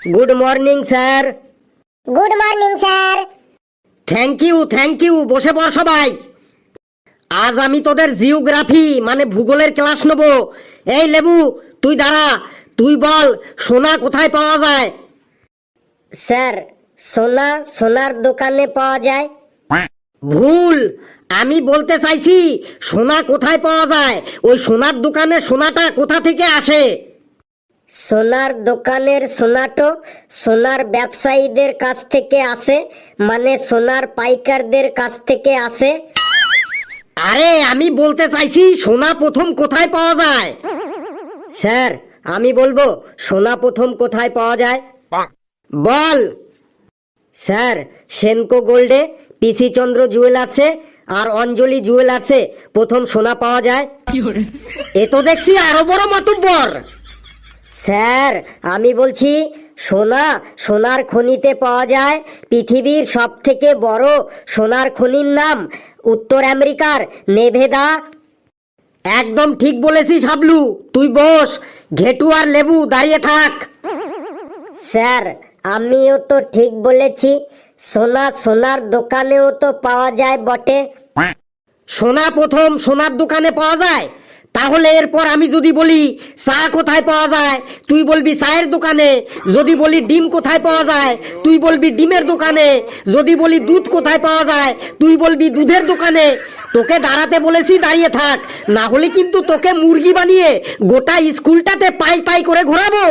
Good morning sir. Good morning sir. Thank you, বসে পড় সবাই। আজ আমি তোদের জিওগ্রাফি মানে ভূগোলের ক্লাস নেব। এই লেবু, তুই দাঁড়া, তুই বল সোনা কোথায় পাওয়া যায়? স্যার, সোনা সোনার দোকানে পাওয়া যায়। ভুল, আমি বলতে চাইছি সোনা কোথায় পাওয়া যায়, ওই সোনার দোকানে সোনাটা কোথা থেকে আসে? সোনার দোকানের সোনাটো সোনার ব্যবসায়ীদের কাছ থেকে আসে, মানে সোনার পাইকারদের কাছ থেকে আসে। আরে আমি বলতে চাইছি সোনা প্রথম কোথায় পাওয়া যায়? স্যার, আমি বলবো সোনা প্রথম কোথায় পাওয়া যায়? বল। স্যার, সেনকো গোল্ডে, পিসি চন্দ্র জুয়েলার্সে আর অঞ্জলি জুয়েলার্সে প্রথম সোনা পাওয়া যায়। এ তো দেখছি আরো বড় মাতুব্বর। স্যার, আমি বলছি সোনা সোনার খনিতে পাওয়া যায়। পৃথিবীর সব থেকে বড় সোনার খনির নাম উত্তর আমেরিকার নেভেদা। একদম ঠিক বলেছিস হাবলু, তুই বস। ঘেটু আর লেবু দাঁড়িয়ে থাক। স্যার, আমিও তো ঠিক বলেছি, সোনা সোনার দোকানেও তো পাওয়া যায় বটে। সোনা প্রথম সোনার দোকানে পাওয়া যায়, তাহলে এরপর আমি যদি বলি চা কোথায় পাওয়া যায়, তুই বলবি চায়ের দোকানে। যদি বলি ডিম কোথায় পাওয়া যায়, তুই বলবি ডিমের দোকানে। যদি বলি দুধ কোথায় পাওয়া যায়, তুই বলবি দুধের দোকানে। তোকে দাঁড়াতে বলেছি, দাঁড়িয়ে থাক, না হলে কিন্তু তোকে মুরগি বানিয়ে গোটা স্কুলটাতে পাই পাই করে ঘোরাবো।